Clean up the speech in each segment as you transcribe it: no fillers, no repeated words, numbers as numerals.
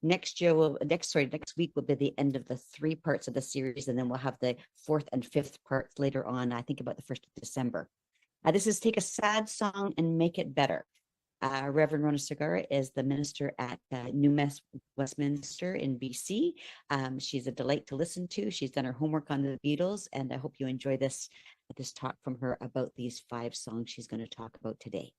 Next week will be the end of the 3 parts of the series, and then we'll have the 4th and 5th parts later on, I think about the 1st of December. This is Take a Sad Song and Make It Better. Reverend Rhona Segarra is the minister at New Westminster in BC. She's a delight to listen to. She's done her homework on the Beatles, and I hope you enjoy this talk from her about these 5 songs she's going to talk about today.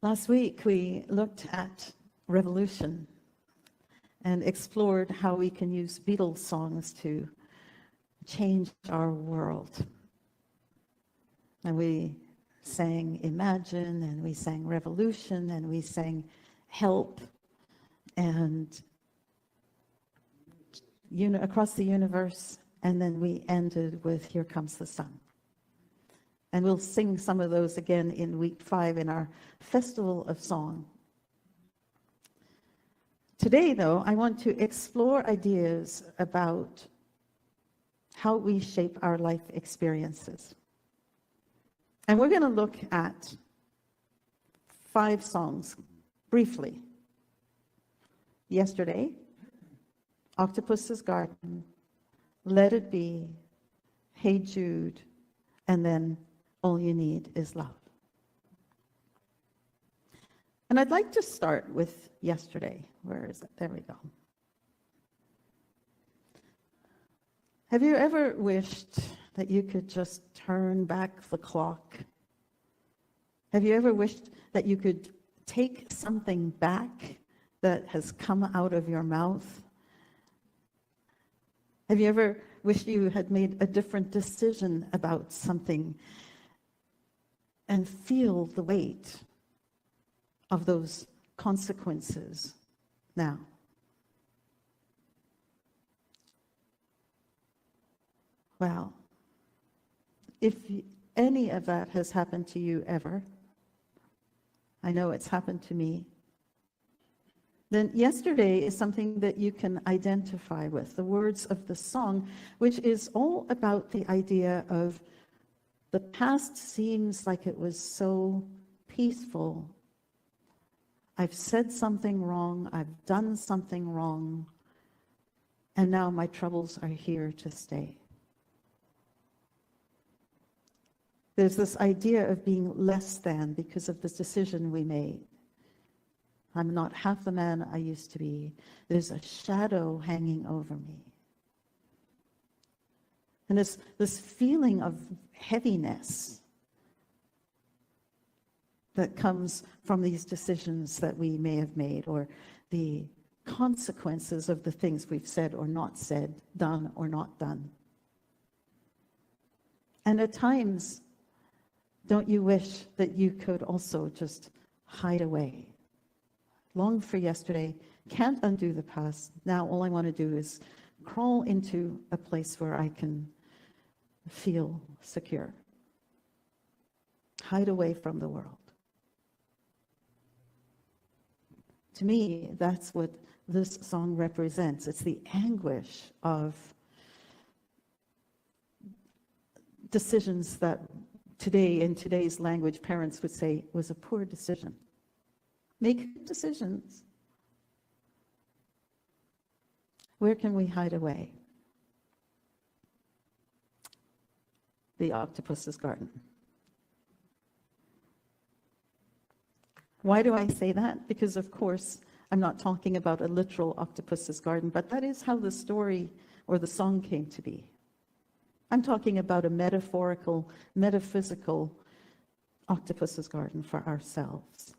Last week, we looked at revolution and explored how we can use Beatles songs to change our world. And we sang Imagine, and we sang Revolution, and we sang Help, and Across the Universe, and then we ended with Here Comes the Sun. And we'll sing some of those again in week 5 in our Festival of Song. Today, though, I want to explore ideas about how we shape our life experiences. And we're going to look at 5 songs briefly. Yesterday, Octopus's Garden, Let It Be, Hey Jude, and then All You Need Is Love. And I'd like to start with yesterday. Where is it? There we go. Have you ever wished that you could just turn back the clock? Have you ever wished that you could take something back that has come out of your mouth? Have you ever wished you had made a different decision about something and feel the weight of those consequences now? Well, if any of that has happened to you ever, I know it's happened to me, then yesterday is something that you can identify with, the words of the song, which is all about the idea of the past seems like it was so peaceful. I've said something wrong, I've done something wrong, and now my troubles are here to stay. There's this idea of being less than because of this decision we made. I'm not half the man I used to be. There's a shadow hanging over me. And this feeling of heaviness that comes from these decisions that we may have made, or the consequences of the things we've said or not said, done or not done. And at times, don't you wish that you could also just hide away? Long for yesterday, can't undo the past. Now all I want to do is crawl into a place where I can feel secure. Hide away from the world. To me, that's what this song represents. It's the anguish of decisions that today, in today's language, parents would say was a poor decision. Make decisions. Where can we hide away? The Octopus's Garden. Why do I say that? Because, of course, I'm not talking about a literal octopus's garden, but that is how the story or the song came to be. I'm talking about a metaphorical, metaphysical octopus's garden for ourselves.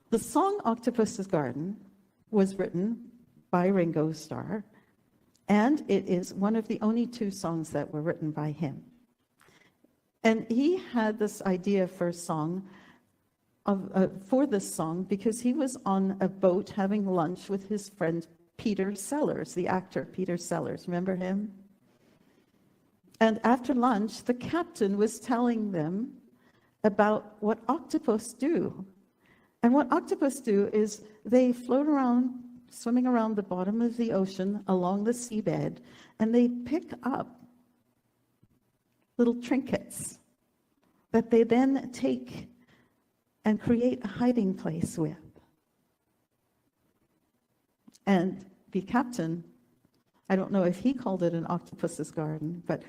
The song Octopus's Garden was written by Ringo Starr, and it is one of the only 2 songs that were written by him. And he had this idea for a song, for this song, because he was on a boat having lunch with his friend Peter Sellers, the actor Peter Sellers. Remember him? And after lunch, the captain was telling them about what octopus do. And what octopus do is they float around swimming around the bottom of the ocean along the seabed, and they pick up little trinkets that they then take and create a hiding place with. And the captain, I don't know if he called it an octopus's garden, but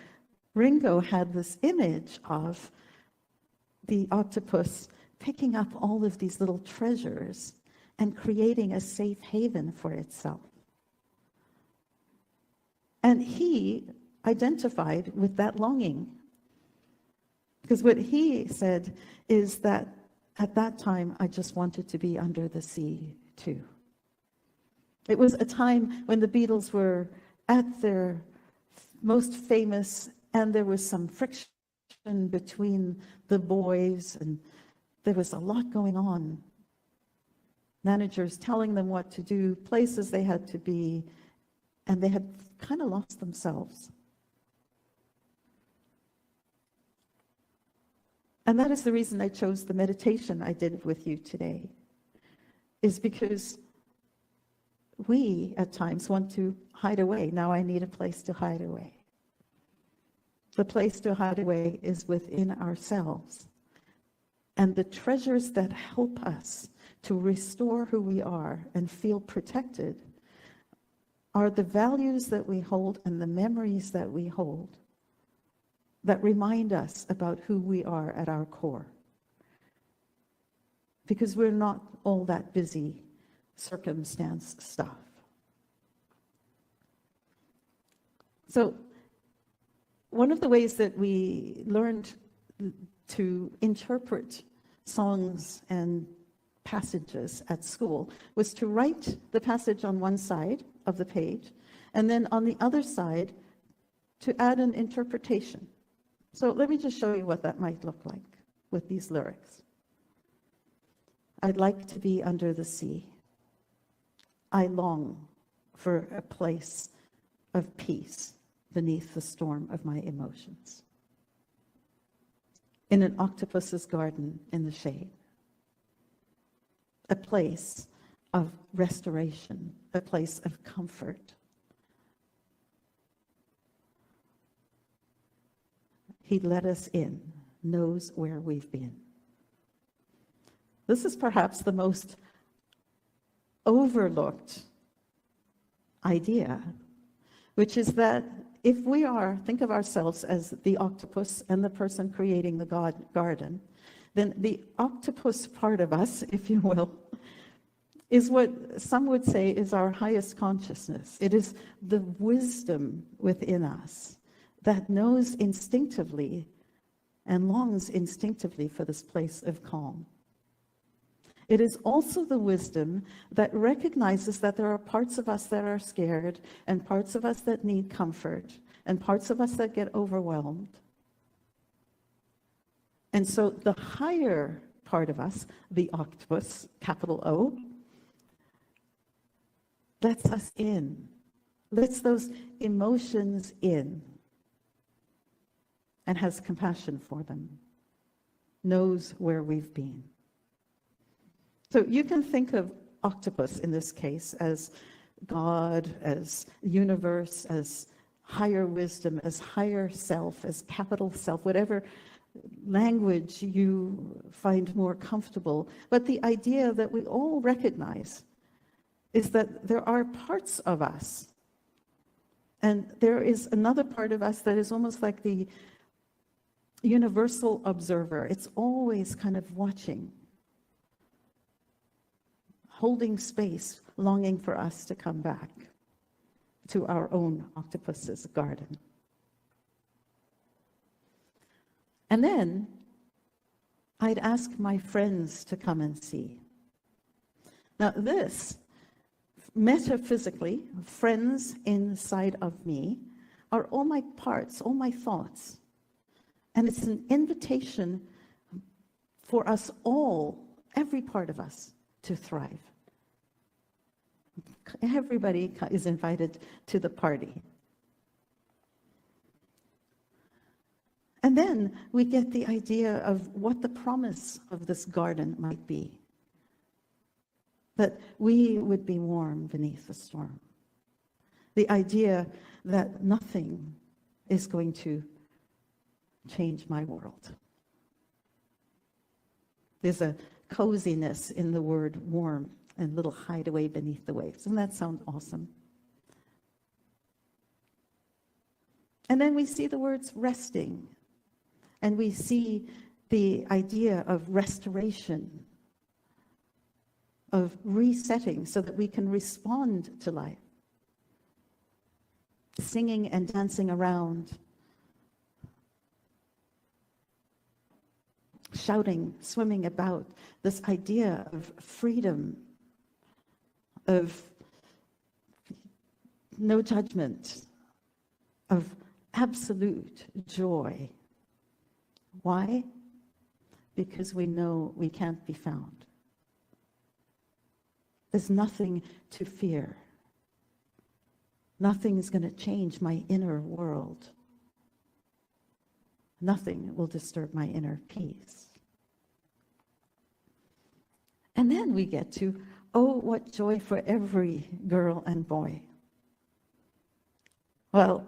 Ringo had this image of the octopus picking up all of these little treasures and creating a safe haven for itself. And he identified with that longing. Because what he said is that at that time, I just wanted to be under the sea too. It was a time when the Beatles were at their most famous, and there was some friction between the boys, and there was a lot going on. Managers telling them what to do, places they had to be, and they had kind of lost themselves. And that is the reason I chose the meditation I did with you today, is because we at times want to hide away. Now I need a place to hide away. The place to hide away is within ourselves. And the treasures that help us to restore who we are and feel protected are the values that we hold and the memories that we hold that remind us about who we are at our core. Because we're not all that busy circumstance stuff. So one of the ways that we learned to interpret songs and passages at school was to write the passage on one side of the page, and then on the other side to add an interpretation. So let me just show you what that might look like with these lyrics. I'd like to be under the sea. I long for a place of peace beneath the storm of my emotions. In an octopus's garden in the shade. A place of restoration, a place of comfort. He let us in, knows where we've been. This is perhaps the most overlooked idea, which is that if we think of ourselves as the octopus and the person creating the garden, then the octopus part of us, if you will, is what some would say is our highest consciousness. It is the wisdom within us that knows instinctively and longs instinctively for this place of calm. It is also the wisdom that recognizes that there are parts of us that are scared, and parts of us that need comfort, and parts of us that get overwhelmed. And so the higher part of us, the octopus, capital O, lets us in, lets those emotions in, and has compassion for them, knows where we've been. So you can think of octopus in this case as God, as universe, as higher wisdom, as higher self, as capital self, whatever language you find more comfortable. But the idea that we all recognize is that there are parts of us, and there is another part of us that is almost like the universal observer. It's always kind of watching, holding space, longing for us to come back to our own octopus's garden. And then I'd ask my friends to come and see. Now this, metaphysically, friends inside of me are all my parts, all my thoughts. And it's an invitation for us all, every part of us, to thrive. Everybody is invited to the party. And then we get the idea of what the promise of this garden might be. that we would be warm beneath the storm. The idea that nothing is going to change my world. There's a coziness in the word warm and little hideaway beneath the waves. Doesn't that sound awesome? And then we see the words resting, and we see the idea of restoration, of resetting so that we can respond to life. Singing and dancing around, shouting, swimming about, this idea of freedom, of no judgment, of absolute joy. Why? Because we know we can't be found. There's nothing to fear. Nothing's going to change my inner world. Nothing will disturb my inner peace. And then we get to, oh, what joy for every girl and boy. Well,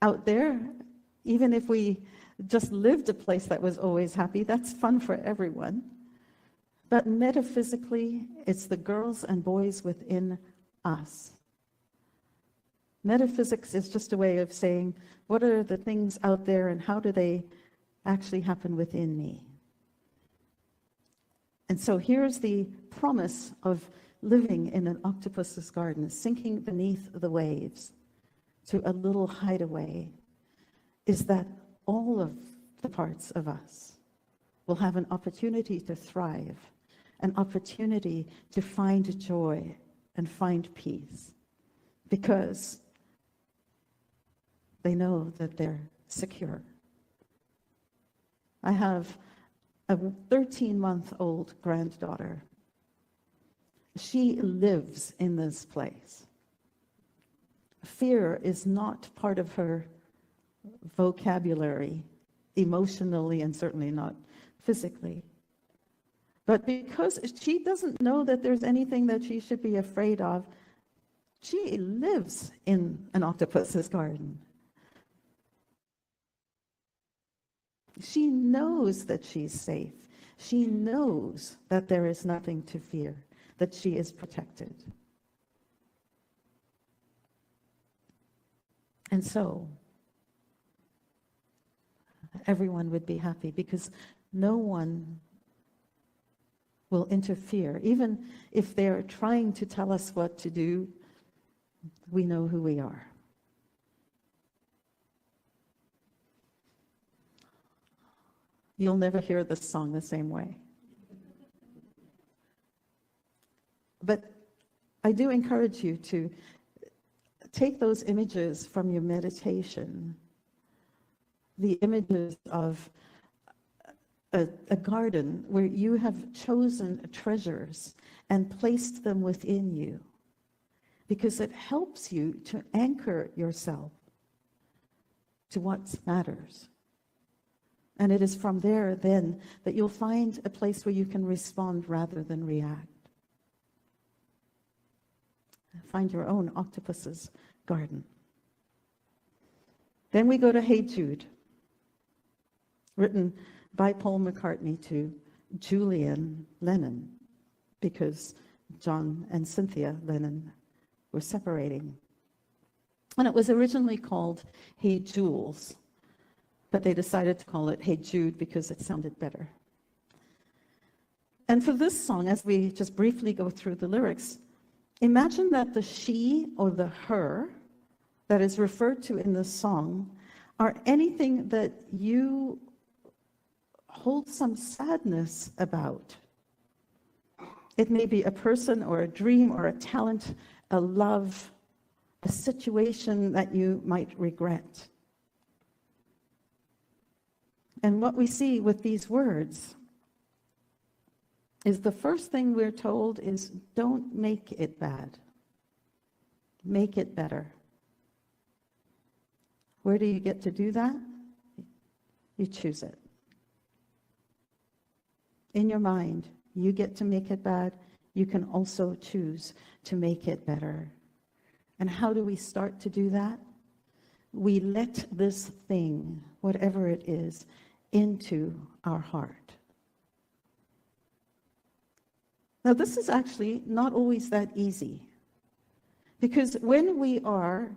out there, even if we just lived a place that was always happy, that's fun for everyone. But metaphysically, it's the girls and boys within us. Metaphysics is just a way of saying, what are the things out there and how do they actually happen within me? And so here's the promise of living in an octopus's garden, sinking beneath the waves to a little hideaway, is that all of the parts of us will have an opportunity to thrive, an opportunity to find joy and find peace, because they know that they're secure. I have a 13-month-old granddaughter. She lives in this place. Fear is not part of her vocabulary, emotionally and certainly not physically. But because she doesn't know that there's anything that she should be afraid of, she lives in an octopus's garden. She knows that she's safe. She knows that there is nothing to fear, that she is protected. And so, everyone would be happy because no one will interfere. Even if they're trying to tell us what to do, we know who we are. You'll never hear this song the same way. But I do encourage you to take those images from your meditation, the images of a garden where you have chosen treasures and placed them within you, because it helps you to anchor yourself to what matters. And it is from there then that you'll find a place where you can respond rather than react. Find your own octopus's garden. Then we go to Hey Jude, written by Paul McCartney to Julian Lennon, because John and Cynthia Lennon were separating. And it was originally called Hey Jules, but they decided to call it Hey Jude because it sounded better. And for this song, as we just briefly go through the lyrics, imagine that the she or the her that is referred to in this song are anything that you hold some sadness about. It may be a person or a dream or a talent, a love, a situation that you might regret. And what we see with these words is the first thing we're told is don't make it bad. Make it better. Where do you get to do that? You choose it. In your mind, you get to make it bad. you can also choose to make it better. And how do we start to do that? We let this thing, whatever it is, into our heart. Now, this is actually not always that easy, because when we are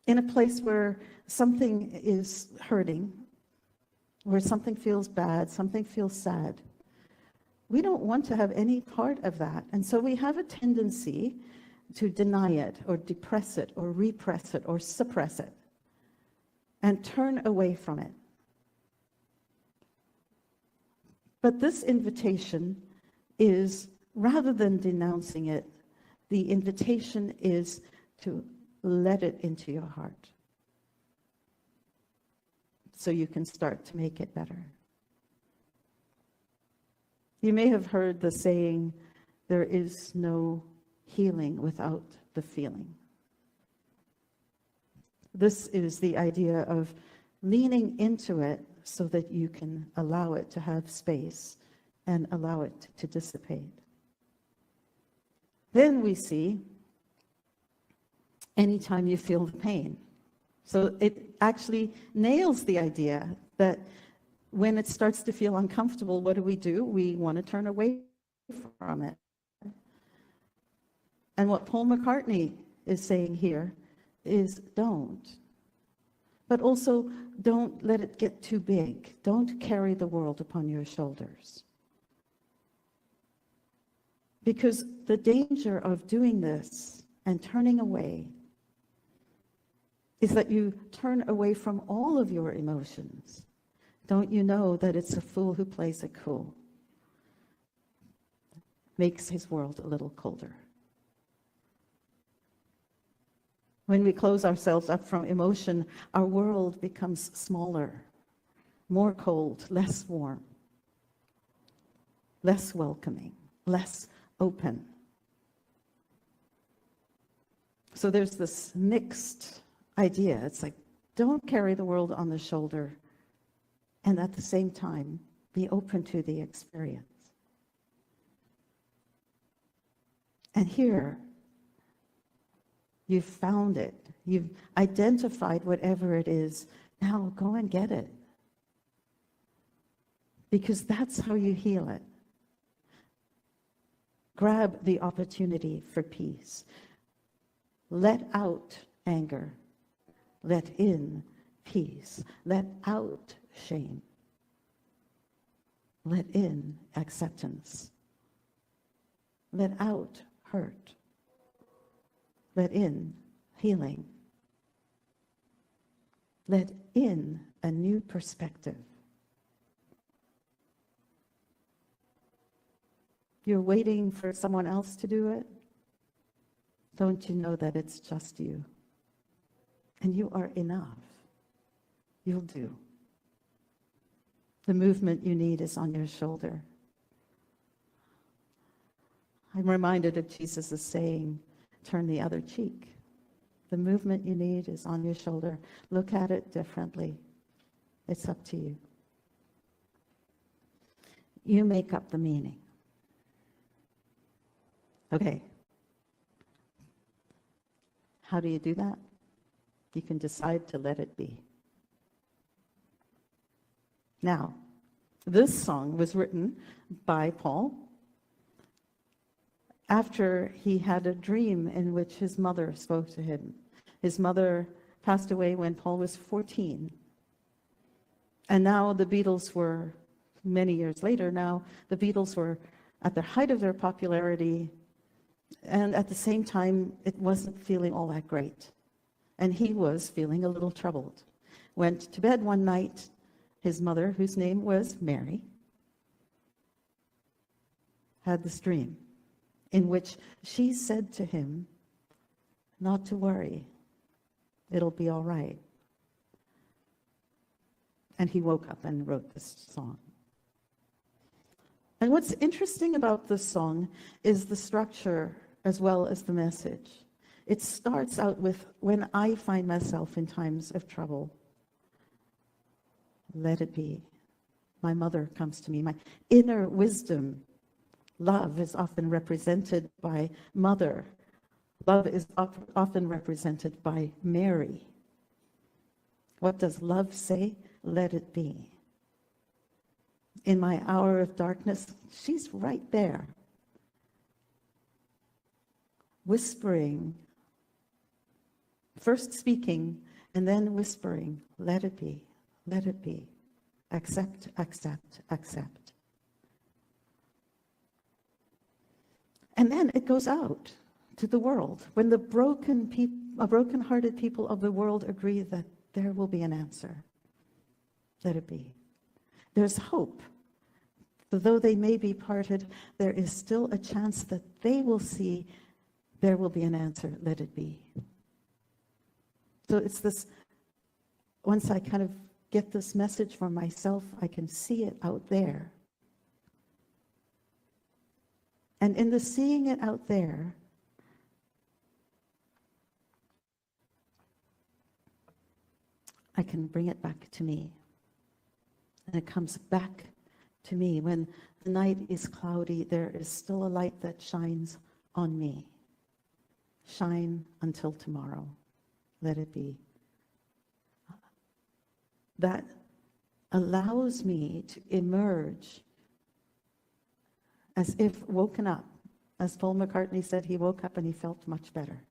in a place where something is hurting, where something feels bad, something feels sad, we don't want to have any part of that. And so we have a tendency to deny it, or depress it, or repress it, or suppress it, and turn away from it. But this invitation is, rather than denouncing it, the invitation is to let it into your heart so you can start to make it better. You may have heard the saying, there is no healing without the feeling. This is the idea of leaning into it so that you can allow it to have space and allow it to dissipate. Then we see anytime you feel the pain. So it actually nails the idea that when it starts to feel uncomfortable, what do? We want to turn away from it. And what Paul McCartney is saying here is don't. But also, don't let it get too big. Don't carry the world upon your shoulders. Because the danger of doing this and turning away is that you turn away from all of your emotions. Don't you know that it's a fool who plays it cool? Makes his world a little colder. When we close ourselves up from emotion, our world becomes smaller, more cold, less warm, less welcoming, less open. So there's this mixed idea. It's like, don't carry the world on the shoulder, and at the same time, be open to the experience. And here, you've found it. You've identified whatever it is. Now go and get it. Because that's how you heal it. Grab the opportunity for peace. Let out anger. Let in peace. Let out shame. Let in acceptance. Let out hurt. Let in healing. Let in a new perspective. You're waiting for someone else to do it? Don't you know that it's just you? And you are enough. You'll do. The movement you need is on your shoulder. I'm reminded of Jesus' saying, turn the other cheek. The movement you need is on your shoulder. Look at it differently. It's up to you. You make up the meaning. Okay. How do you do that? You can decide to let it be. Now, this song was written by Paul after he had a dream in which his mother spoke to him. His mother passed away when Paul was 14. And now the Beatles were, many years later now, the Beatles were at the height of their popularity, and at the same time, it wasn't feeling all that great. And he was feeling a little troubled. Went to bed one night, his mother, whose name was Mary, had this dream in which she said to him, not to worry, it'll be all right. And he woke up and wrote this song. And what's interesting about this song is the structure as well as the message. It starts out with, when I find myself in times of trouble, let it be. My mother comes to me. My inner wisdom Love is often represented by mother. Love is often represented by Mary. What does love say? Let it be. In my hour of darkness, she's right there, whispering, first speaking, and then whispering, let it be, let it be. Accept, accept, accept. And then it goes out to the world. When the broken-hearted people of the world agree that there will be an answer, let it be. There's hope. Though they may be parted, there is still a chance that they will see there will be an answer, let it be. So it's this, once I kind of get this message for myself, I can see it out there. And in the seeing it out there, I can bring it back to me. And it comes back to me. When the night is cloudy, there is still a light that shines on me. Shine until tomorrow. Let it be. That allows me to emerge as if woken up. As Paul McCartney said, he woke up and he felt much better.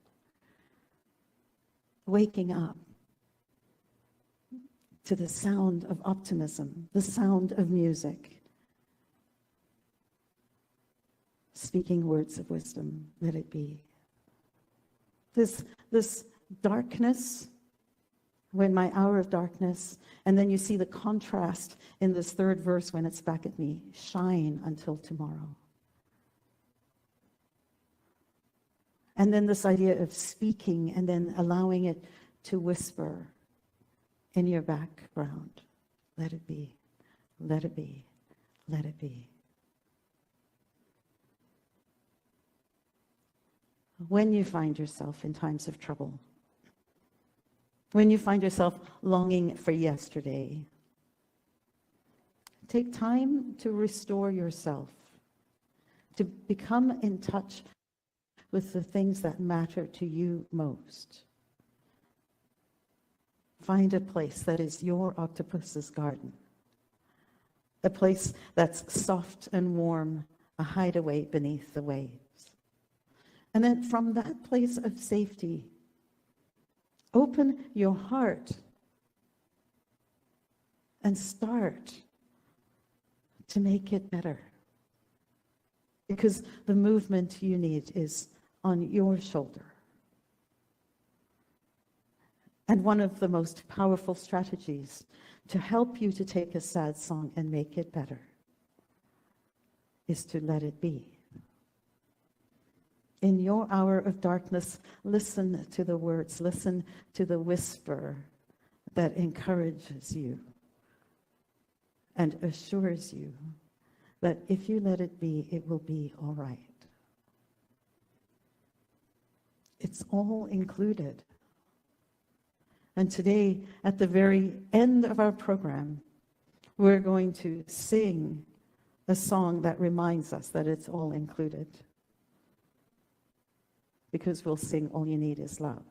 Waking up to the sound of optimism, the sound of music. Speaking words of wisdom, let it be. This darkness, when my hour of darkness, and then you see the contrast in this third verse when it's back at me, shine until tomorrow. And then this idea of speaking and then allowing it to whisper in your background. Let it be, let it be, let it be. When you find yourself in times of trouble, when you find yourself longing for yesterday, take time to restore yourself, to become in touch with the things that matter to you most. Find a place that is your octopus's garden, a place that's soft and warm, a hideaway beneath the waves. And then from that place of safety, open your heart and start to make it better. Because the movement you need is on your shoulder. And one of the most powerful strategies to help you to take a sad song and make it better is to let it be. In your hour of darkness, listen to the words, listen to the whisper that encourages you and assures you that if you let it be, it will be all right. It's all included. And today, at the very end of our program, we're going to sing a song that reminds us that it's all included. Because we'll sing All You Need Is Love.